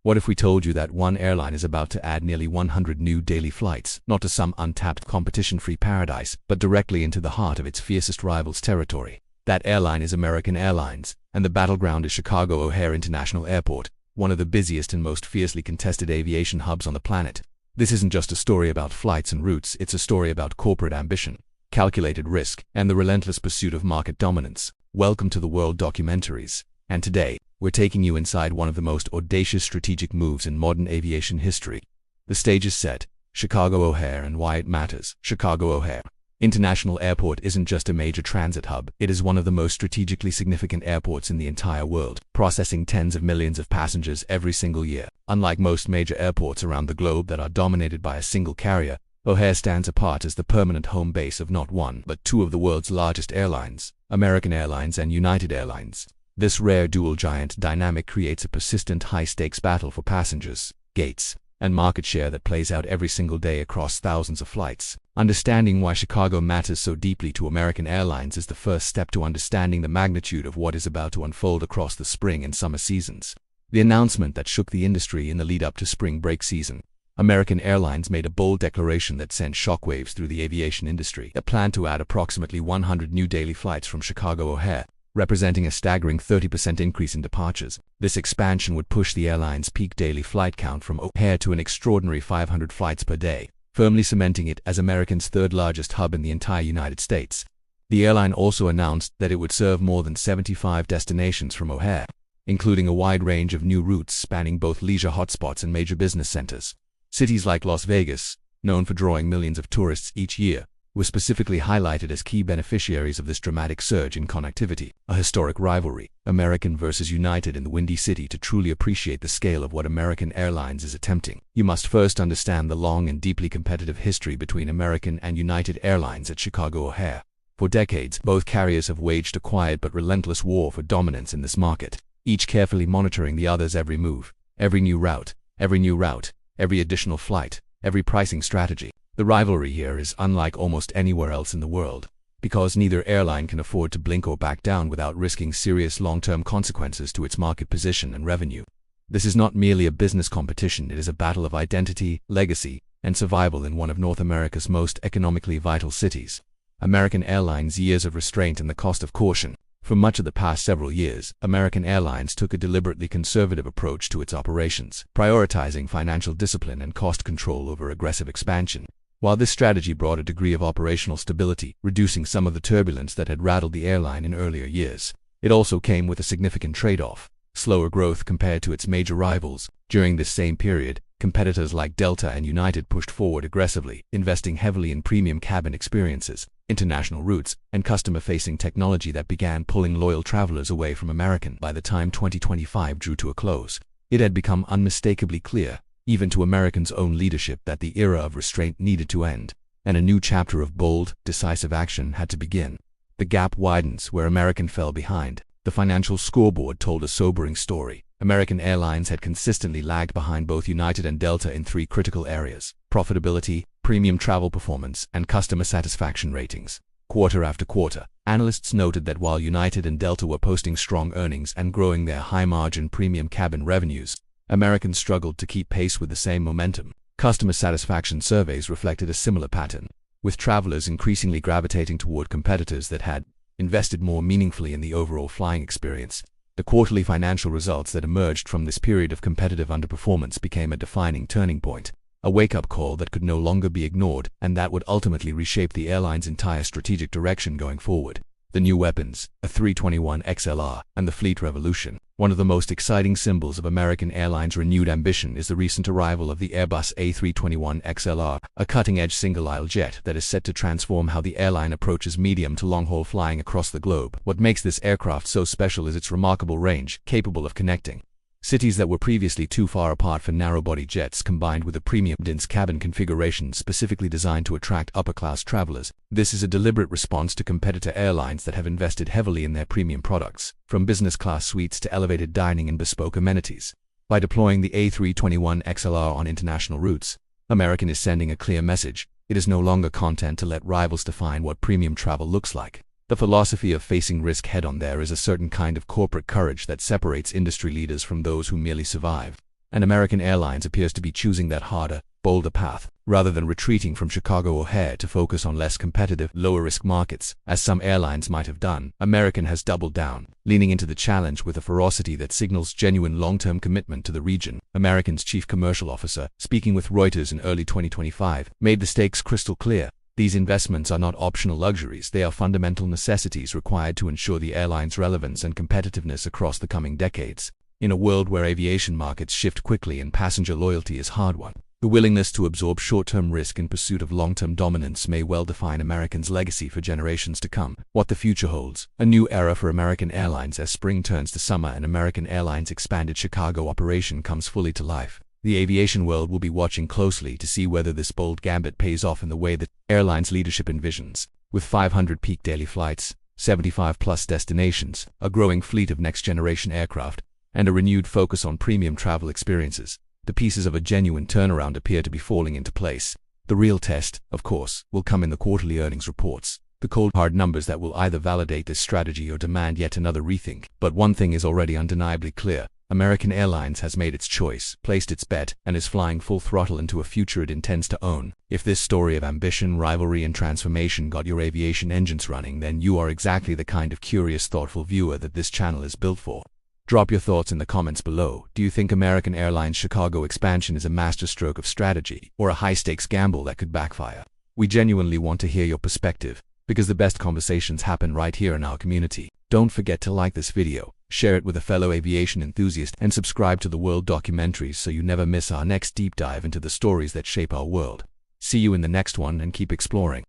What if we told you that one airline is about to add nearly 100 new daily flights, not to some untapped competition-free paradise, but directly into the heart of its fiercest rival's territory? That airline is American Airlines, and the battleground is Chicago O'Hare International Airport, one of the busiest and most fiercely contested aviation hubs on the planet. This isn't just a story about flights and routes, it's a story about corporate ambition, calculated risk, and the relentless pursuit of market dominance. Welcome to the World Documentaries. And today, we're taking you inside one of the most audacious strategic moves in modern aviation history. The stage is set. Chicago O'Hare and why it matters. Chicago O'Hare International Airport isn't just a major transit hub, it is one of the most strategically significant airports in the entire world, processing tens of millions of passengers every single year. Unlike most major airports around the globe that are dominated by a single carrier, O'Hare stands apart as the permanent home base of not one, but two of the world's largest airlines, American Airlines and United Airlines. This rare dual giant dynamic creates a persistent high-stakes battle for passengers, gates, and market share that plays out every single day across thousands of flights. Understanding why Chicago matters so deeply to American Airlines is the first step to understanding the magnitude of what is about to unfold across the spring and summer seasons. The announcement that shook the industry in the lead-up to spring break season. American Airlines made a bold declaration that sent shockwaves through the aviation industry. It planned to add approximately 100 new daily flights from Chicago O'Hare, representing a staggering 30% increase in departures. This expansion would push the airline's peak daily flight count from O'Hare to an extraordinary 500 flights per day, firmly cementing it as America's third-largest hub in the entire United States. The airline also announced that it would serve more than 75 destinations from O'Hare, including a wide range of new routes spanning both leisure hotspots and major business centers. Cities like Las Vegas, known for drawing millions of tourists each year, were specifically highlighted as key beneficiaries of this dramatic surge in connectivity. A historic rivalry, American versus United in the Windy City. To truly appreciate the scale of what American Airlines is attempting, you must first understand the long and deeply competitive history between American and United Airlines at Chicago O'Hare. For decades, both carriers have waged a quiet but relentless war for dominance in this market, each carefully monitoring the other's every move, every new route, every additional flight, every pricing strategy. The rivalry here is unlike almost anywhere else in the world, because neither airline can afford to blink or back down without risking serious long-term consequences to its market position and revenue. This is not merely a business competition, it is a battle of identity, legacy, and survival in one of North America's most economically vital cities. American Airlines' years of restraint and the cost of caution. For much of the past several years, American Airlines took a deliberately conservative approach to its operations, prioritizing financial discipline and cost control over aggressive expansion. While this strategy brought a degree of operational stability, reducing some of the turbulence that had rattled the airline in earlier years, it also came with a significant trade-off: slower growth compared to its major rivals. During this same period, competitors like Delta and United pushed forward aggressively, investing heavily in premium cabin experiences, international routes, and customer-facing technology that began pulling loyal travelers away from American. By the time 2025 drew to a close, it had become unmistakably clear, even to American's own leadership, that the era of restraint needed to end, and a new chapter of bold, decisive action had to begin. The gap widens where American fell behind. The financial scoreboard told a sobering story. American Airlines had consistently lagged behind both United and Delta in three critical areas: profitability, premium travel performance, and customer satisfaction ratings. Quarter after quarter, analysts noted that while United and Delta were posting strong earnings and growing their high-margin premium cabin revenues, American struggled to keep pace with the same momentum. Customer satisfaction surveys reflected a similar pattern, with travelers increasingly gravitating toward competitors that had invested more meaningfully in the overall flying experience. The quarterly financial results that emerged from this period of competitive underperformance became a defining turning point, a wake-up call that could no longer be ignored and that would ultimately reshape the airline's entire strategic direction going forward. The new weapons, A321XLR, and the fleet revolution. One of the most exciting symbols of American Airlines' renewed ambition is the recent arrival of the Airbus A321XLR, a cutting-edge single-aisle jet that is set to transform how the airline approaches medium to long-haul flying across the globe. What makes this aircraft so special is its remarkable range, capable of connecting cities that were previously too far apart for narrow-body jets, combined with a premium dense cabin configuration specifically designed to attract upper-class travelers. This is a deliberate response to competitor airlines that have invested heavily in their premium products, from business-class suites to elevated dining and bespoke amenities. By deploying the A321XLR on international routes, American is sending a clear message: it is no longer content to let rivals define what premium travel looks like. The philosophy of facing risk head-on there is a certain kind of corporate courage that separates industry leaders from those who merely survive. And American Airlines appears to be choosing that harder, bolder path, rather than retreating from Chicago O'Hare to focus on less competitive, lower-risk markets, as some airlines might have done. American has doubled down, leaning into the challenge with a ferocity that signals genuine long-term commitment to the region. American's chief commercial officer, speaking with Reuters in early 2025, made the stakes crystal clear. These investments are not optional luxuries, they are fundamental necessities required to ensure the airline's relevance and competitiveness across the coming decades. In a world where aviation markets shift quickly and passenger loyalty is hard-won, the willingness to absorb short-term risk in pursuit of long-term dominance may well define American's legacy for generations to come. What the future holds: a new era for American Airlines as spring turns to summer and American Airlines' expanded Chicago operation comes fully to life. The aviation world will be watching closely to see whether this bold gambit pays off in the way that airlines leadership envisions. With 500 peak daily flights, 75-plus destinations, a growing fleet of next-generation aircraft, and a renewed focus on premium travel experiences, the pieces of a genuine turnaround appear to be falling into place. The real test, of course, will come in the quarterly earnings reports, the cold hard numbers that will either validate this strategy or demand yet another rethink. But one thing is already undeniably clear: American Airlines has made its choice, placed its bet, and is flying full throttle into a future it intends to own. If this story of ambition, rivalry, and transformation got your aviation engines running, then you are exactly the kind of curious, thoughtful viewer that this channel is built for. Drop your thoughts in the comments below. Do you think American Airlines' Chicago expansion is a masterstroke of strategy, or a high-stakes gamble that could backfire? We genuinely want to hear your perspective, because the best conversations happen right here in our community. Don't forget to like this video, share it with a fellow aviation enthusiast, and subscribe to the World Documentaries so you never miss our next deep dive into the stories that shape our world. See you in the next one, and keep exploring.